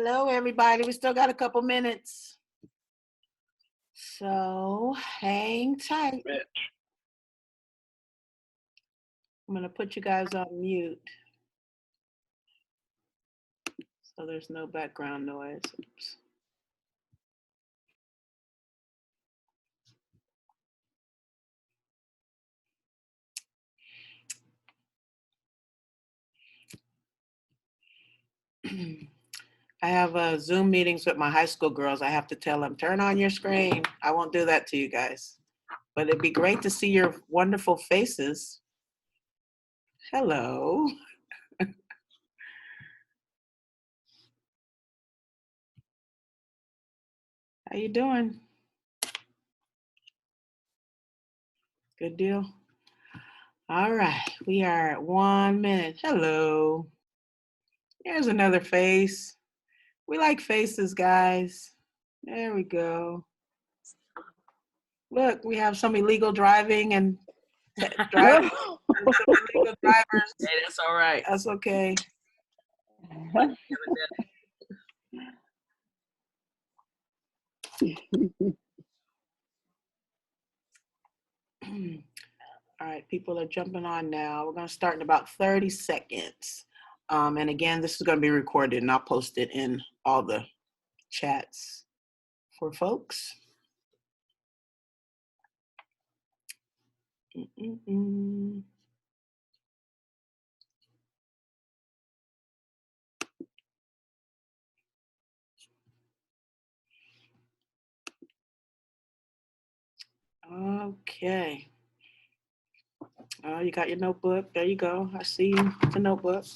Hello, everybody. We still got a couple minutes. So hang tight. I'm going to put you guys on mute so there's no background noise. Oops. I have Zoom meetings with my high school girls. I have to tell them, turn on your screen. I won't do that to you guys. But it'd be great to see your wonderful faces. Hello. How you doing? Good deal. All right, we are at 1 minute. Hello. Here's another face. We like faces, guys. There we go. Look, we have some illegal driving and driving. Some illegal drivers. Hey, that's all right. That's okay. All right, people are jumping on now. We're going to start in about 30 seconds. And again, this is going to be recorded and I'll post it in all the chats for folks. Okay. Oh, you got your notebook. There you go. I see you, the notebook.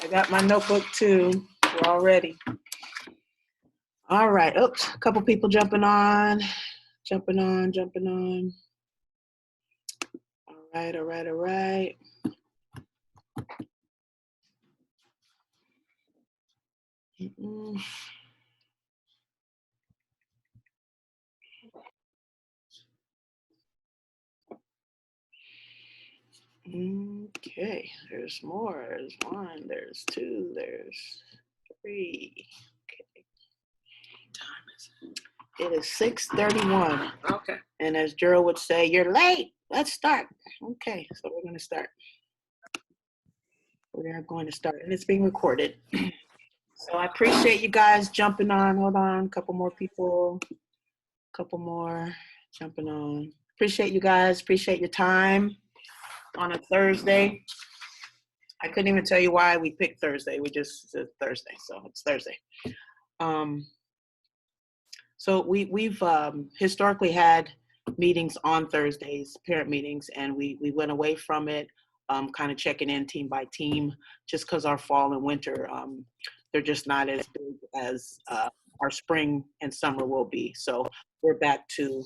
I got my notebook too. We're all ready. All right. Oops, a couple people jumping on. All right. Okay, there's more. There's 1, there's 2, there's 3. Okay. What time is it? It is 6:31. Okay. And as Gerald would say, you're late. Let's start. Okay, so we're going to start. We are going to start, and it's being recorded. So I appreciate you guys jumping on. Hold on, a couple more people. Couple more jumping on. Appreciate you guys. Appreciate your time on a Thursday. I couldn't even tell you why we picked Thursday. We just said Thursday, so it's Thursday. So we've historically had meetings on Thursdays, parent meetings, and we went away from it, kind of checking in team by team, just because our fall and winter, they're just not as big as our spring and summer will be. So we're back to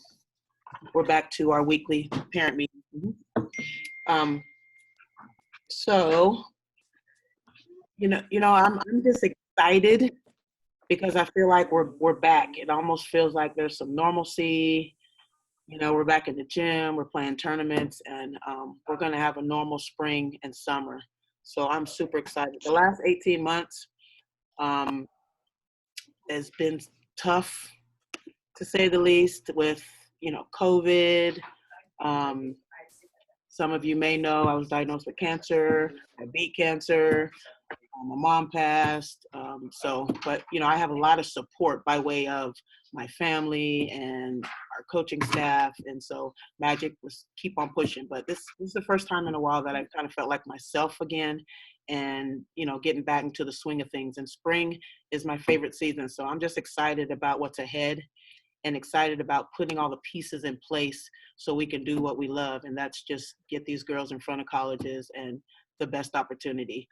our weekly parent meeting. So you know, I'm just excited because I feel like we're back. It almost feels like there's some normalcy. You know, we're back in the gym, we're playing tournaments, and we're going to have a normal spring and summer. So I'm super excited. The last 18 months has been tough, to say the least, with, you know, COVID. Some of you may know I was diagnosed with cancer. I beat cancer. My mom passed. But, you know, I have a lot of support by way of my family and our coaching staff. And so Magic was keep on pushing. But this is the first time in a while that I kind of felt like myself again and, you know, getting back into the swing of things. And spring is my favorite season. So I'm just excited about what's ahead and excited about putting all the pieces in place so we can do what we love. And that's just get these girls in front of colleges and the best opportunity.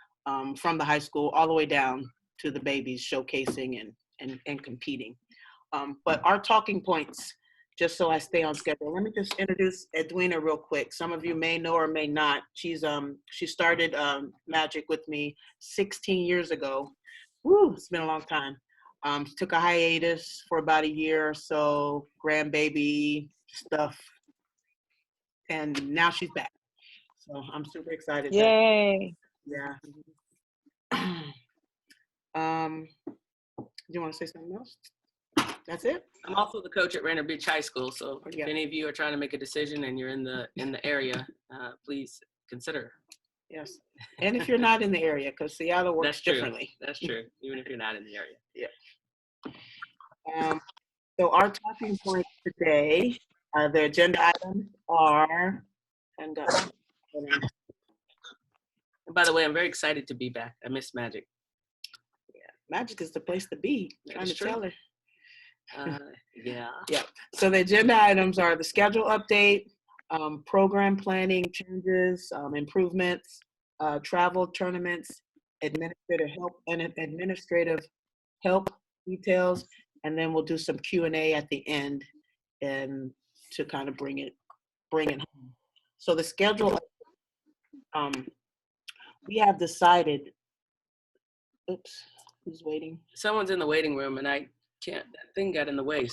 From the high school all the way down to the babies, showcasing and competing. But our talking points, just so I stay on schedule, let me just introduce Edwina real quick. Some of you may know or may not. She started Magic with me 16 years ago. Woo, it's been a long time. Took a hiatus for about a year or so, grandbaby stuff, and now she's back. So I'm super excited. Yay. Yeah. Do you want to say something else? That's it? I'm also the coach at Rainier Beach High School, so if Yeah. any of you are trying to make a decision and you're in the area, please consider. Yes. And if you're not in the area, because Seattle works That's true. differently. That's true, even if you're not in the area. Yeah. So our talking points today, the agenda items are, and And by the way, I'm very excited to be back. I miss Magic. Magic is the place to be. That Trying is to true. tell her. Yeah. Yeah. So the agenda items are the schedule update, program planning changes, improvements, travel tournaments, administrative help details, and then we'll do some Q&A at the end, and to kind of bring it home. So the schedule, we have decided. Oops, who's waiting? Someone's in the waiting room, and I can't. That thing got in the way.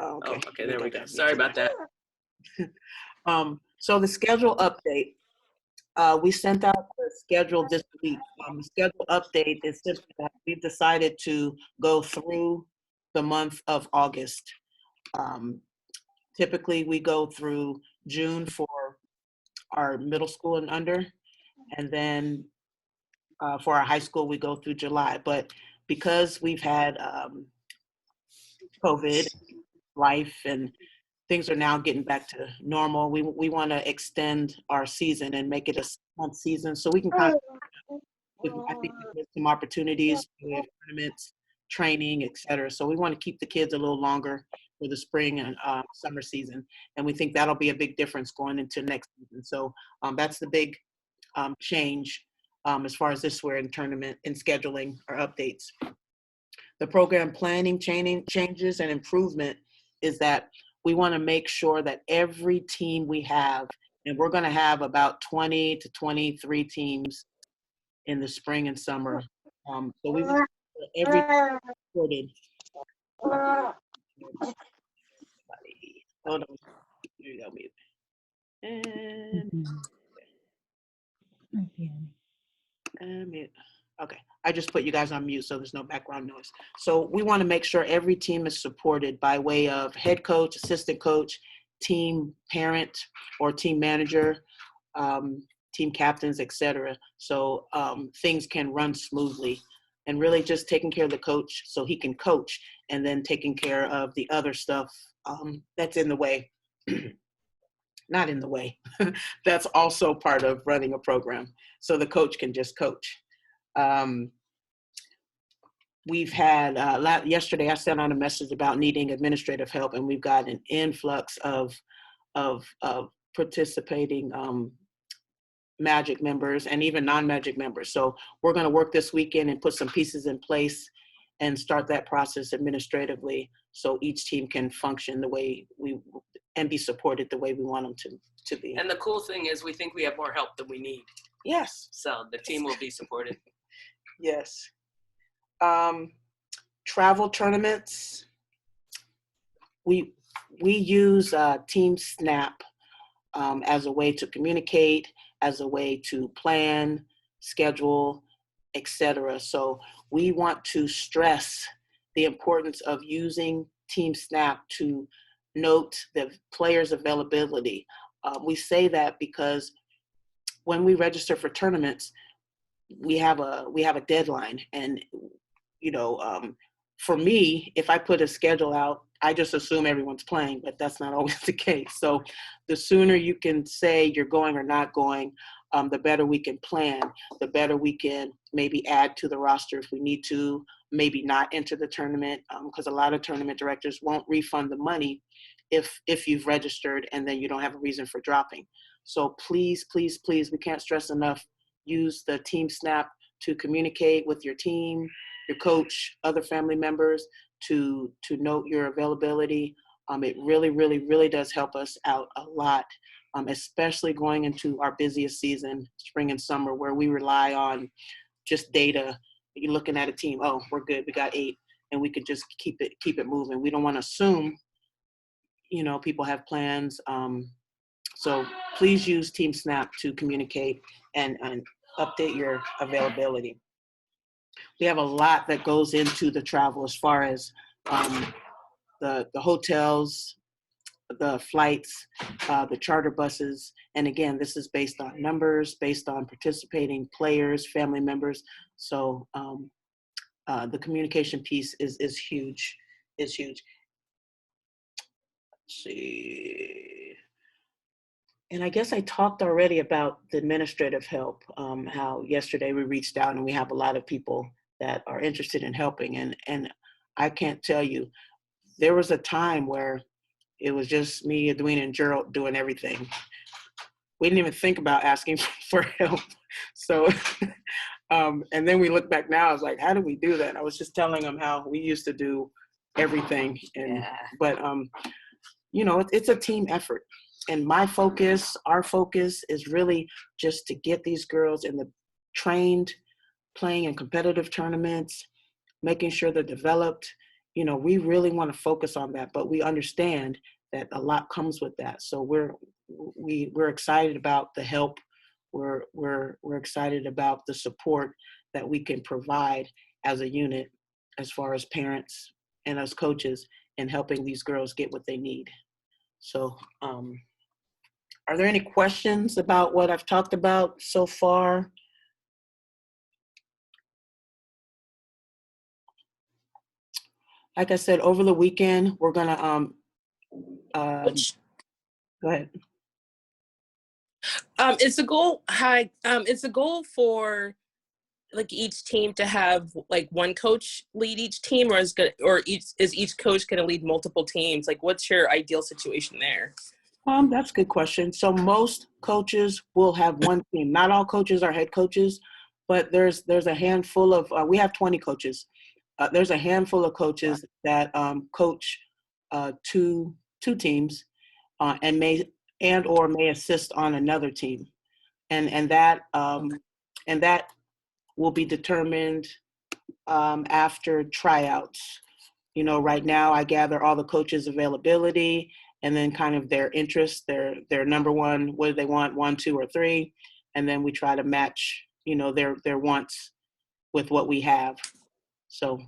Oh, okay. Okay. There we go. Sorry about that. So the schedule update. We sent out the schedule this week. The schedule update is simply that we've decided to go through the month of August. Typically, we go through June for our middle school and under, and then for our high school, we go through July. But because we've had COVID, life, and things are now getting back to normal, we want to extend our season and make it a month season so we can kind of, I think there's some opportunities with tournaments, training, etc. So we want to keep the kids a little longer for the spring and summer season, and we think that'll be a big difference going into next season. So that's the big change as far as this year in tournament and scheduling or updates. The program planning changes and improvement is that we want to make sure that every team we have, and we're going to have about 20 to 23 teams in the spring and summer. So we want every recorded. Hold on. Here you go, mute. And mute. Okay, I just put you guys on mute so there's no background noise. So we want to make sure every team is supported by way of head coach, assistant coach, team parent or team manager, team captains, etc. So things can run smoothly, and really just taking care of the coach so he can coach, and then taking care of the other stuff that's in the way. Not in the way. That's also part of running a program. So the coach can just coach. We've had, yesterday I sent out a message about needing administrative help, and we've got an influx of participating Magic members and even non-Magic members. So we're going to work this weekend and put some pieces in place and start that process administratively so each team can function the way and be supported the way we want them to be. And the cool thing is we think we have more help than we need. Yes. So the team will be supported. Yes. Travel tournaments. We use Team Snap as a way to communicate, as a way to plan, schedule, etc. So we want to stress the importance of using Team Snap to note the players' availability. We say that because when we register for tournaments, we have a deadline, and for me, if I put a schedule out, I just assume everyone's playing, but that's not always the case. So the sooner you can say you're going or not going, the better we can plan, the better we can maybe add to the roster if we need to, maybe not enter the tournament, because a lot of tournament directors won't refund the money if you've registered and then you don't have a reason for dropping. So please, please, please, we can't stress enough, use the Team Snap to communicate with your team, your coach, other family members, to note your availability. It really, really, really does help us out a lot, especially going into our busiest season, spring and summer, where we rely on just data. You're looking at a team, oh, we're good, we got 8, and we could just keep it moving. We don't want to assume, people have plans. So please use Team Snap to communicate and update your availability. We have a lot that goes into the travel as far as um, the hotels, the flights, the charter buses. And again, this is based on numbers, based on participating players, family members. So the communication piece is huge, is huge. Let's see. And I guess I talked already about the administrative help, how yesterday we reached out and we have a lot of people that are interested in helping. And I can't tell you, there was a time where it was just me, Edwina, and Gerald doing everything. We didn't even think about asking for help. So, and then we look back now, I was like, how did we do that? I was just telling them how we used to do everything. And, but, you know, it's a team effort. And my focus, our focus is really just to get these girls in the trained, playing in competitive tournaments, making sure they're developed. You know, we really want to focus on that, but we understand that a lot comes with that. So we're excited about the help. We're excited about the support that we can provide as a unit, as far as parents and as coaches, in helping these girls get what they need. So, are there any questions about what I've talked about so far? Like I said, over the weekend, we're gonna go ahead. It's a goal. It's a goal for like each team to have like one coach lead each team, or is each coach going to lead multiple teams? Like, what's your ideal situation there? That's a good question. So most coaches will have one team. Not all coaches are head coaches, but there's a handful of. We have 20 coaches. There's a handful of coaches that coach two teams, and may assist on another team, and that will be determined after tryouts. You know, right now I gather all the coaches' availability and then kind of their interests, their number one, what do they want, 1, 2, or 3, and then we try to match, you know, their wants with what we have. So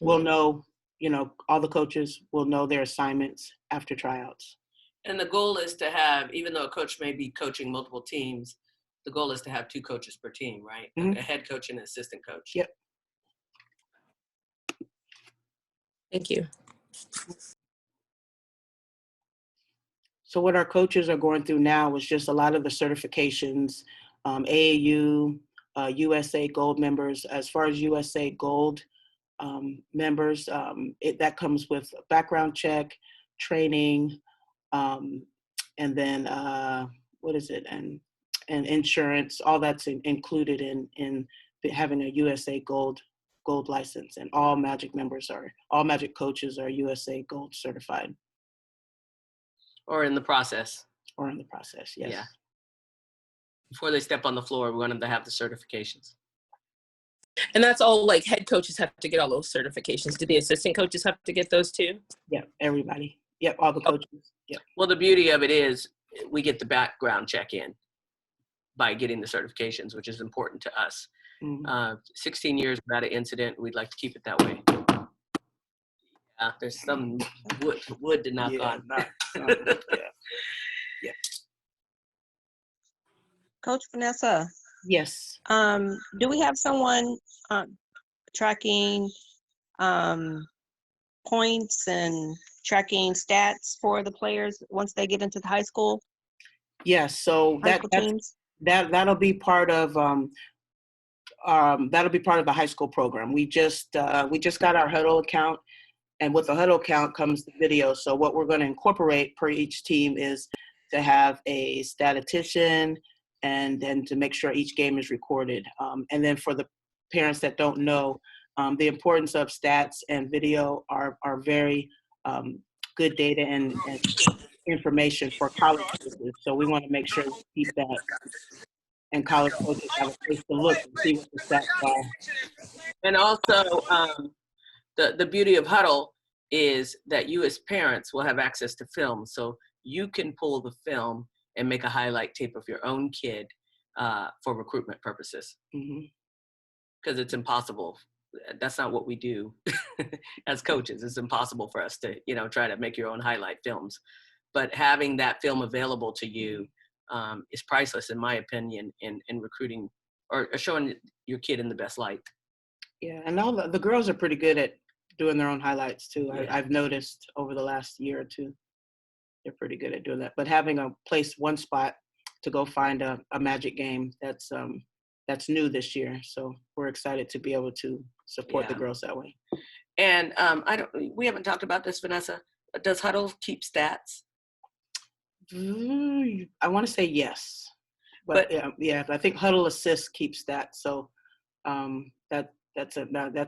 we'll know, you know, all the coaches will know their assignments after tryouts. And the goal is to have, even though a coach may be coaching multiple teams, the goal is to have 2 coaches per team, right? Mm-hmm. A head coach and an assistant coach. Yep. Thank you. So what our coaches are going through now is just a lot of the certifications, AAU, USA Gold members. As far as USA Gold members, that comes with a background check, training, and then what is it? And insurance. All that's included in having a USA Gold license. And all Magic coaches are USA Gold certified. Or in the process. Yes. Yeah. Before they step on the floor, we want them to have the certifications. And that's all, like, head coaches have to get all those certifications. Do the assistant coaches have to get those too? Yeah, everybody. Yep, all the coaches. Yep. Well, the beauty of it is we get the background check in by getting the certifications, which is important to us. Mm-hmm. 16 years without an incident. We'd like to keep it that way. There's some wood to knock on. Yeah. Coach Vanessa. Yes. Do we have someone tracking points and tracking stats for the players once they get into the high school? Yes. So that'll be part of the high school program. We just got our Huddle account. And with the Huddle account comes the video. So what we're going to incorporate per each team is to have a statistician and then to make sure each game is recorded. And then for the parents that don't know, the importance of stats and video are very good data and information for college coaches. So we want to make sure we keep that. And college coaches have a place to look and see what the stats are. And also, the beauty of Huddle is that you as parents will have access to film. So you can pull the film and make a highlight tape of your own kid for recruitment purposes. Mm-hmm. because it's impossible. That's not what we do as coaches. It's impossible for us to, try to make your own highlight films. But having that film available to you is priceless, in my opinion, in recruiting or showing your kid in the best light. Yeah, and all the girls are pretty good at doing their own highlights too. Yeah. I've noticed over the last year or two, they're pretty good at doing that. But having one spot to go find a Magic game, that's new this year. So we're excited to be able to support the girls that way. And we haven't talked about this, Vanessa. Does Huddle keep stats? I want to say yes, but yeah, I think Huddle Assist keeps stats. So that's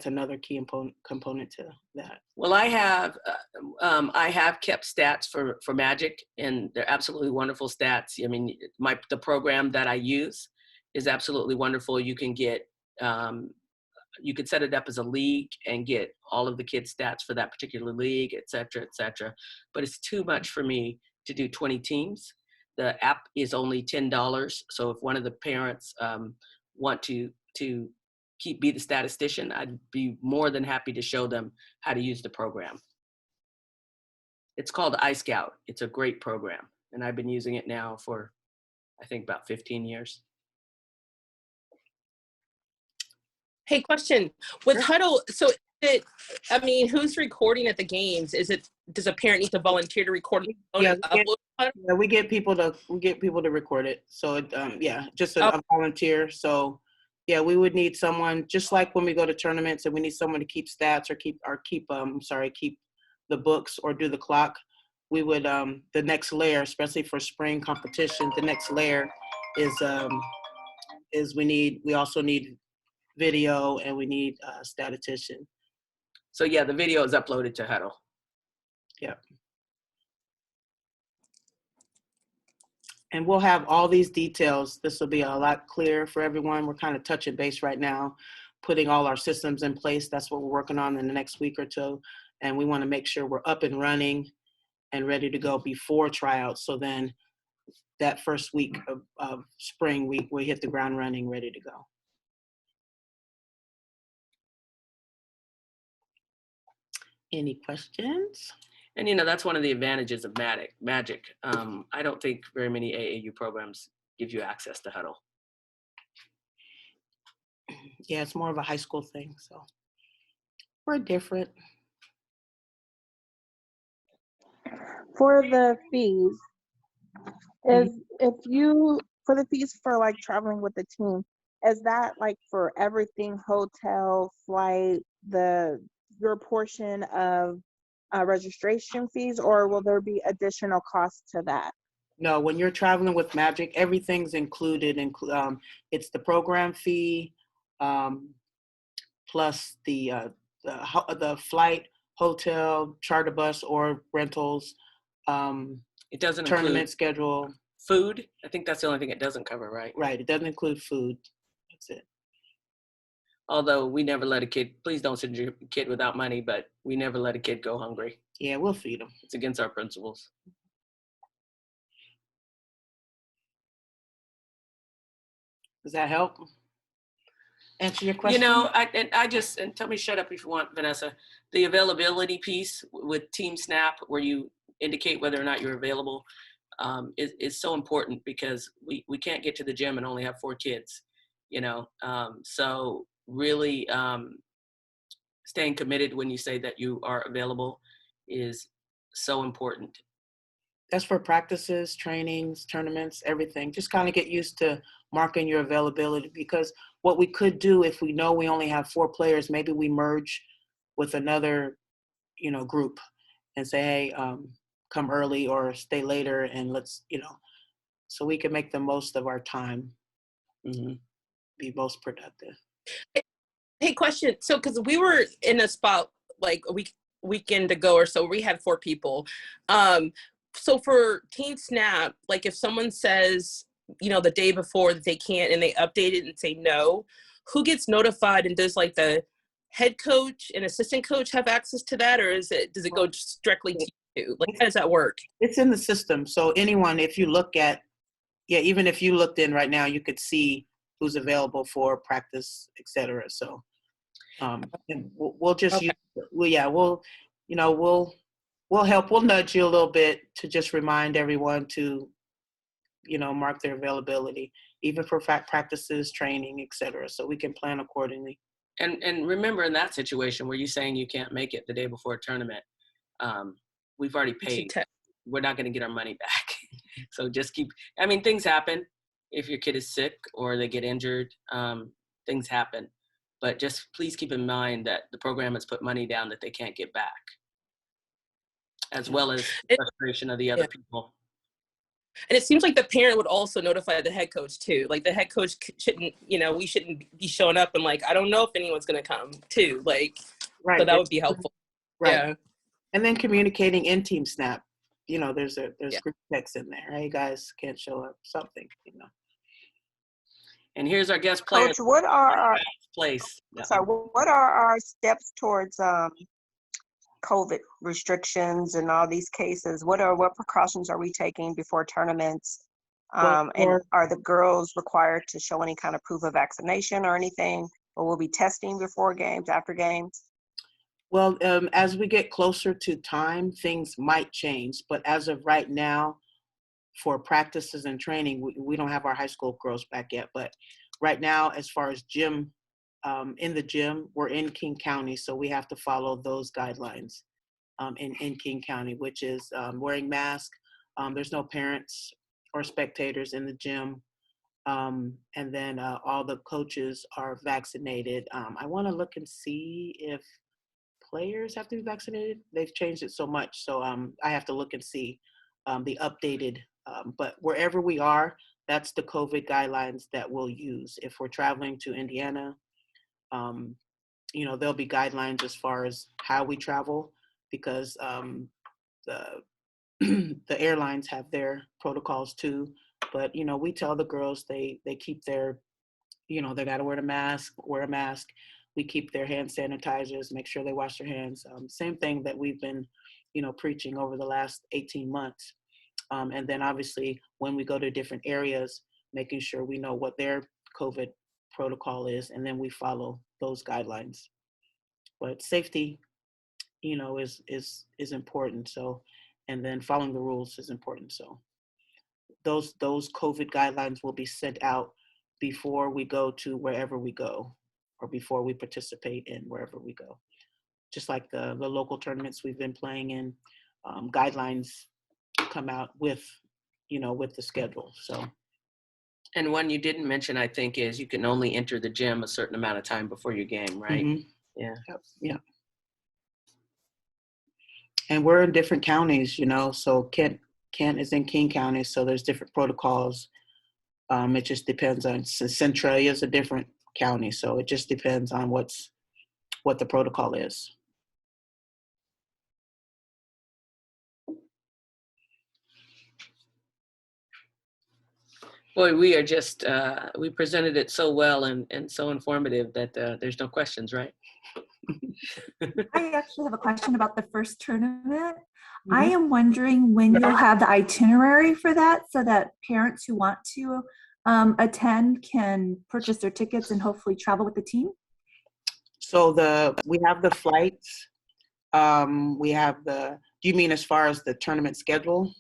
another key component to that. Well, I have kept stats for Magic, and they're absolutely wonderful stats. I mean, the program that I use is absolutely wonderful. You can get you could set it up as a league and get all of the kids' stats for that particular league, et cetera, et cetera. But it's too much for me to do 20 teams. The app is only $10. So if one of the parents want to be the statistician, I'd be more than happy to show them how to use the program. It's called iScout. It's a great program. And I've been using it now for, I think, about 15 years. Hey, question. With Huddle, so who's recording at the games? Does a parent need to volunteer to record? Yeah, we get people to record it. So just a volunteer. So yeah, we would need someone, just like when we go to tournaments and we need someone to keep stats or keep the books or do the clock. We would the next layer, especially for spring competition, the next layer is we also need video, and we need a statistician. So yeah, the video is uploaded to Huddle. Yeah. And we'll have all these details. This will be a lot clearer for everyone. We're kind of touching base right now, putting all our systems in place. That's what we're working on in the next week or two. And we want to make sure we're up and running and ready to go before tryouts. So then that first week of spring, we hit the ground running, ready to go. Any questions? And, that's one of the advantages of Magic. I don't think very many AAU programs give you access to Huddle. Yeah, it's more of a high school thing. So we're different. For the fees, for the fees for like traveling with the team, is that like for everything, hotel, flight, your portion of registration fees, or will there be additional costs to that? No, when you're traveling with Magic, everything's included. It's the program fee, plus the flight, hotel, charter bus, or rentals. It doesn't tournament include schedule. Food. I think that's the only thing it doesn't cover, right? Right. It doesn't include food. That's it. Although we never let a kid, please don't send your kid without money, but we never let a kid go hungry. Yeah, we'll feed them. It's against our principles. Does that help answer your question? And tell me shut up if you want, Vanessa. The availability piece with Team Snap, where you indicate whether or not you're available, is so important, because we can't get to the gym and only have 4 kids, so really staying committed when you say that you are available is so important. That's for practices, trainings, tournaments, everything. Just kind of get used to marking your availability, because what we could do if we know we only have 4 players, maybe we merge with another, group and say, hey, come early or stay later, and let's, so we can make the most of our time, be most productive. Hey, question. So, because we were in a spot like a weekend ago or so, we had 4 people. So for Team Snap, like if someone says, the day before that they can't, and they update it and say no, who gets notified, and does like the head coach and assistant coach have access to that, or does it go just directly to you? Like, how does that work? It's in the system. So anyone, if you look at, even if you looked in right now, you could see who's available for practice, etc. So and we'll just Okay. we'll help. We'll nudge you a little bit to just remind everyone to, mark their availability, even for practices, training, etc. So we can plan accordingly. And remember, in that situation where you're saying you can't make it the day before a tournament, we've already paid. We're not going to get our money back. So just things happen. If your kid is sick or they get injured, things happen. But just please keep in mind that the program has put money down that they can't get back, as well as the frustration of the other people. And it seems like the parent would also notify the head coach too. Like the head coach shouldn't, we shouldn't be showing up and like, I don't know if anyone's going to come too. Like, right. So that would be helpful. Right. Yeah. And then communicating in Team Snap. There's group text in there. Hey, guys can't show up, something, And here's our guest player. Coach, what are what are our steps towards COVID restrictions and all these cases? What precautions are we taking before tournaments? And are the girls required to show any kind of proof of vaccination or anything? Or will be testing before games, after games? Well, as we get closer to time, things might change. But as of right now, for practices and training, we don't have our high school girls back yet. But right now, as far as gym, in the gym, we're in King County, so we have to follow those guidelines in King County, which is wearing masks. There's no parents or spectators in the gym. And then all the coaches are vaccinated. I want to look and see if players have to be vaccinated. They've changed it so much, so I have to look and see the updated. But wherever we are, that's the COVID guidelines that we'll use. If we're traveling to Indiana, there'll be guidelines as far as how we travel, because the the airlines have their protocols too. But we tell the girls they keep their, they got to wear a mask. We keep their hand sanitizers, make sure they wash their hands. Same thing that we've been, preaching over the last 18 months. And then obviously when we go to different areas, making sure we know what their COVID protocol is, and then we follow those guidelines. But safety, is important. So, and then following the rules is important. So those COVID guidelines will be sent out before we go to wherever we go, or before we participate in wherever we go. Just like the local tournaments we've been playing in, guidelines come out with the schedule. So. And one you didn't mention, I think, is you can only enter the gym a certain amount of time before your game, right? Mm-hmm. Yeah. Yep. And we're in different counties, so Kent is in King County, so there's different protocols. It just depends on, Centralia is a different county, so it just depends on what the protocol is. Boy, we are just, we presented it so well and so informative that there's no questions, right? I actually have a question about the first tournament. I am wondering when you'll have the itinerary for that, so that parents who want to attend can purchase their tickets and hopefully travel with the team. So we have the flights. We have do you mean as far as the tournament schedule?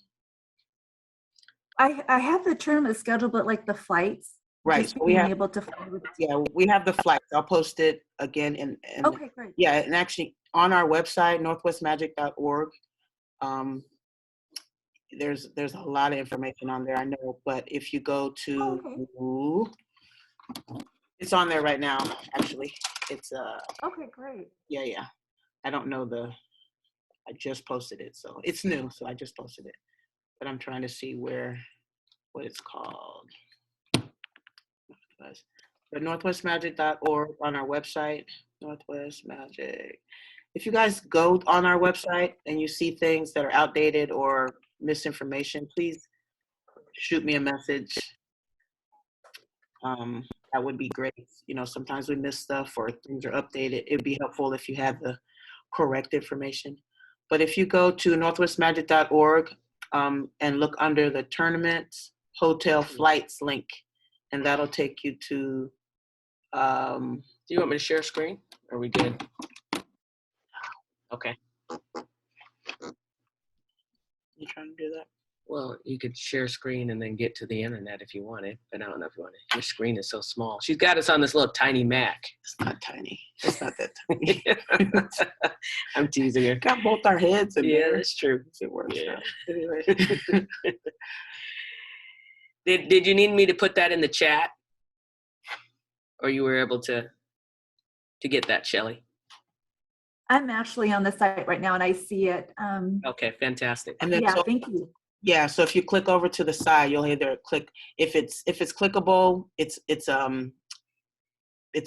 I have the tournament schedule, but like the flights. Right. Just So being able to fly with the team. Yeah, we have the flights. I'll post it again in Okay, great. Yeah, and actually on our website, northwestmagic.org, there's a lot of information on there, I know, but if you go to, it's on there right now, actually. It's okay, great. Yeah. I don't know I just posted it, so it's new, so I just posted it. But I'm trying to see what it's called. But northwestmagic.org on our website, Northwest Magic. If you guys go on our website and you see things that are outdated or misinformation, please shoot me a message. That would be great. Sometimes we miss stuff or things are updated. It'd be helpful if you had the correct information. But if you go to northwestmagic.org and look under the tournaments, hotel, flights link, and that'll take you to, Do you want me to share screen? Are we good? Okay. you trying to do that? Well, you could share screen and then get to the internet if you wanted, but I don't know if you want it. Your screen is so small. She's got us on this little tiny Mac. It's not tiny. It's not that tiny. I'm teasing her. Got both our heads in Yeah, there. that's true. It works Yeah. out. Anyway. Did you need me to put that in the chat? Or you were able to get that, Shelley? I'm actually on the site right now and I see it. Okay, fantastic. And then Yeah, so, thank you. yeah, so if you click over to the side, you'll either click, if it's clickable, it's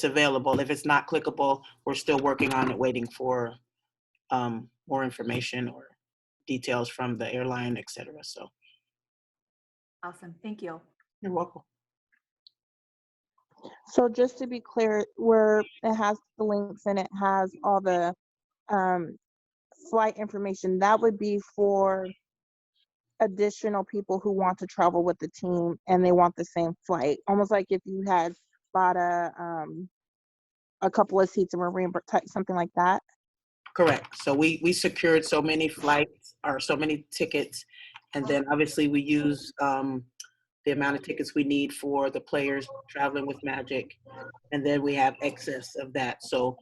available. If it's not clickable, we're still working on it, waiting for more information or details from the airline, etc. So Awesome, thank you. you're welcome. So just to be clear, where it has the links and it has all the flight information, that would be for additional people who want to travel with the team and they want the same flight. Almost like if you had bought a couple of seats and were reimbursed, something like that. Correct. So we secured so many flights or so many tickets, and then obviously we use the amount of tickets we need for the players traveling with Magic, and then we have excess of that. So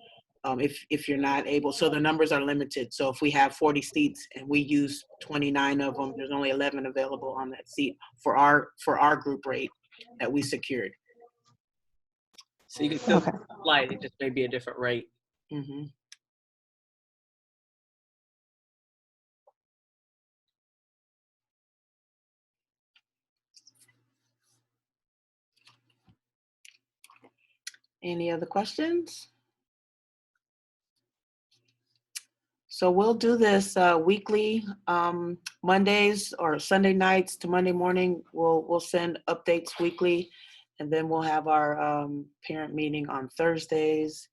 if you're not able, so the numbers are limited. So if we have 40 seats and we use 29 of them, there's only 11 available on that seat for our group rate that we secured. So you can still Okay. fly, it just may be a different rate. Mm-hmm. Any other questions? So we'll do this weekly, Mondays or Sunday nights to Monday morning. We'll send updates weekly, and then we'll have our parent meeting on Thursdays,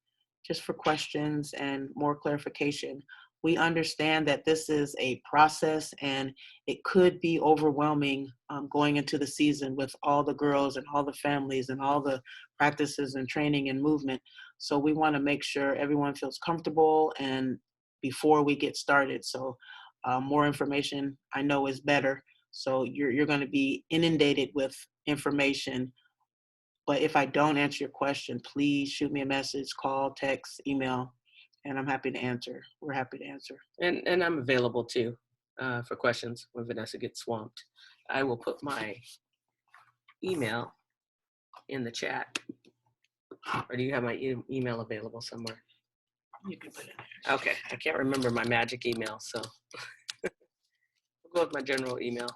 just for questions and more clarification. We understand that this is a process and it could be overwhelming going into the season with all the girls and all the families and all the practices and training and movement. So we want to make sure everyone feels comfortable and before we get started. So more information I know is better. So you're going to be inundated with information. But if I don't answer your question, please shoot me a message, call, text, email, and I'm happy to answer. We're happy to answer. And I'm available too for questions when Vanessa gets swamped. I will put my email in the chat. Or do you have my email available somewhere? You can put it there. Okay, I can't remember my Magic email, so we'll go with my general email.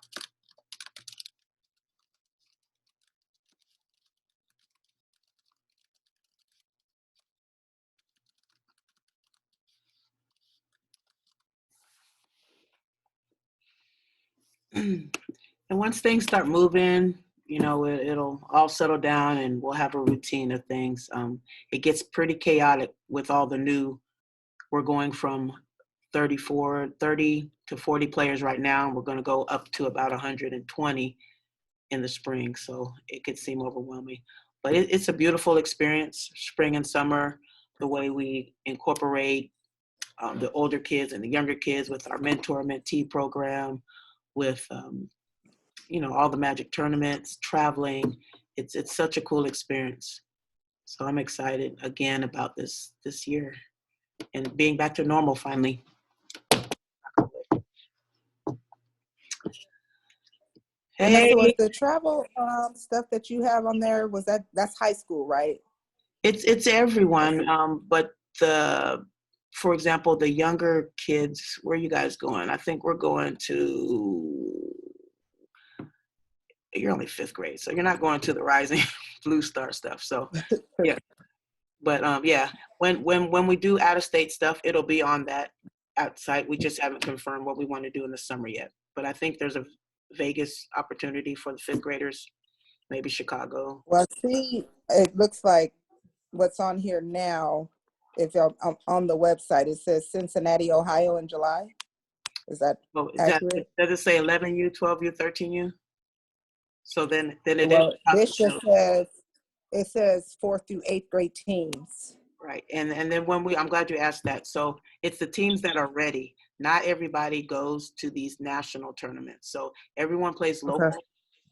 And once things start moving, you know, it'll all settle down and we'll have a routine of things. It gets pretty chaotic with all the new, we're going from 30 to 40 players right now. And we're going to go up to about 120 in the spring. So it could seem overwhelming, but it's a beautiful experience, spring and summer, the way we incorporate the older kids and the younger kids with our mentor-mentee program, with you know, all the Magic tournaments, traveling. It's such a cool experience. So I'm excited again about this year and being back to normal finally. Vanessa, Hey, was the travel stuff that you have on there, that's high school, right? it's everyone, but for example, the younger kids, where are you guys going? I think we're going to, you're only 5th grade, so you're not going to the Rising Blue Star stuff. So yeah, but yeah, when we do out-of-state stuff, it'll be on that outside. We just haven't confirmed what we want to do in the summer yet, but I think there's a Vegas opportunity for the 5th graders, maybe Chicago. Well, see, it looks like what's on here now, if you're on the website, it says Cincinnati, Ohio in July. Is that Oh, accurate? does it say 11U, 12U, 13U? So then it Well, is this just possible. it says 4th through 8th grade teams. Right. And then I'm glad you asked that. So it's the teams that are ready. Not everybody goes to these national tournaments. So everyone plays local, Okay.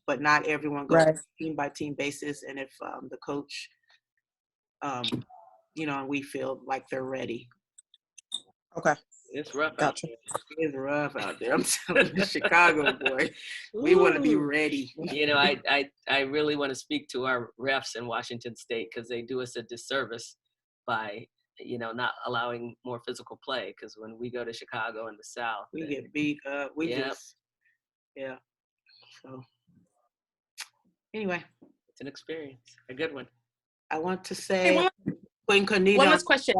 but not everyone goes Right. team by team basis. And if the coach, and we feel like they're ready. Okay. It's rough out Gotcha. there. It's rough out there. I'm telling you, Chicago, boy, we want to be Ooh. ready. I really want to speak to our refs in Washington State, because they do us a disservice by, not allowing more physical play. Because when we go to Chicago in the South, We get beat up. Yep. Yeah. So anyway, It's an experience, a good one. I want to Hey, say, Queen Conita. one last question.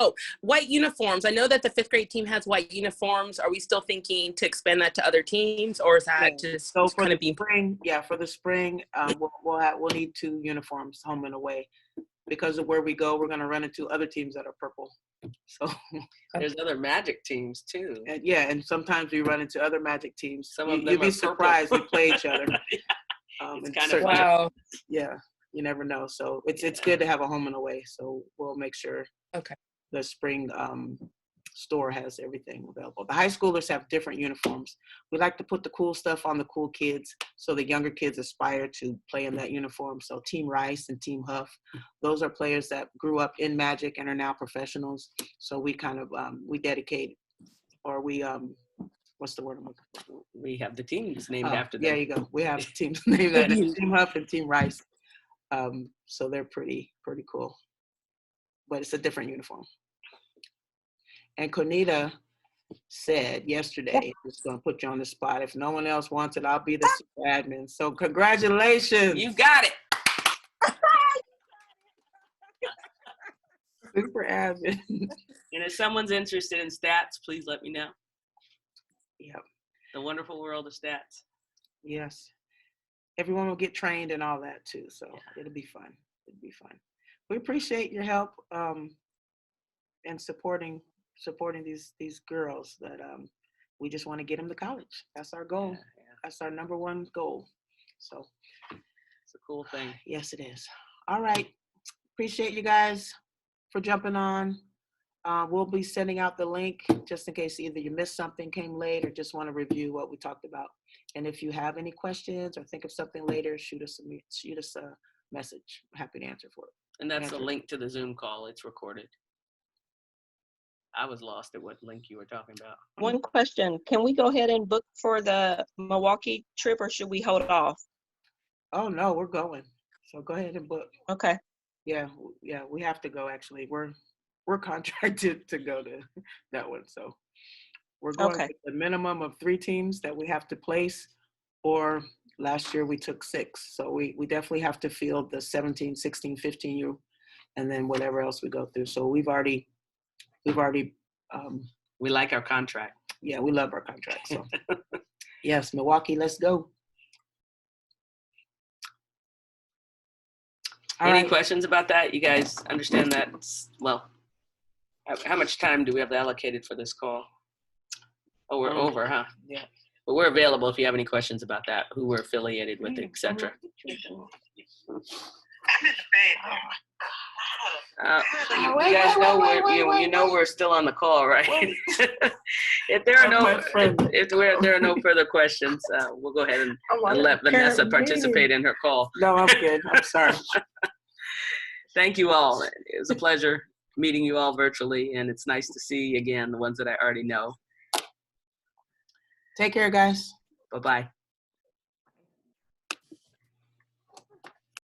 Oh, white uniforms. I know that the 5th grade team has white uniforms. Are we still thinking to expand that to other teams, or is that just So for kind the of being? spring, for the spring, we'll need 2 uniforms, home and away, because of where we go. We're going to run into other teams that are purple. So There's other Magic teams too. and sometimes we run into other Magic teams. Some of them You'd be are surprised. We play each other. It's in kind of certain- Wow. Yeah, you never know. So it's good to have a home and away. So we'll make sure. Okay. The spring store has everything available. The high schoolers have different uniforms. We like to put the cool stuff on the cool kids, so the younger kids aspire to play in that uniform. So Team Rice and Team Huff, those are players that grew up in Magic and are now professionals. So we kind of we dedicate, or we what's the word I'm looking for? We have the teams named after them. There you go. We have teams named after Team Huff and Team Rice. So they're pretty cool, but it's a different uniform. And Conita said yesterday, it's going to put you on the spot. If no one else wants it, I'll be the super admin. So congratulations. You got it. Super admin. And if someone's interested in stats, please let me know. Yep. The wonderful world of stats. Yes. Everyone will get trained and all that too. So it'll be fun. We appreciate your help and supporting these girls that we just want to get them to college. That's our goal. That's our number one goal. So it's a cool thing. Yes, it is. All right. Appreciate you guys for jumping on. We'll be sending out the link just in case either you missed something, came late, or just want to review what we talked about. And if you have any questions or think of something later, shoot us a message. I'm happy to answer for it. And that's a link to the Zoom call. It's recorded. I was lost at what link you were talking about. One question, can we go ahead and book for the Milwaukee trip, or should we hold off? Oh no, we're going. So go ahead and book. Okay. Yeah, we have to go actually. We're contracted to go to that one. So we're going with a minimum of 3 teams that we have to place, or last year we took 6. So we definitely have to field the 17, 16, 15U, and then whatever else we go through. So we've already we like our contract. Yeah, we love our contract. So yes, Milwaukee, let's go. Any questions about that? You guys understand that? Well, how much time do we have allocated for this call? Oh, we're over, huh? Yeah. But we're available if you have any questions about that, who we're affiliated with, etc. You guys know we're still on the call, right? If there are no further questions, we'll go ahead and let Vanessa participate in her call. No, I'm good. I'm sorry. Thank you all. It was a pleasure meeting you all virtually, and it's nice to see again the ones that I already know. Take care, guys. Bye-bye.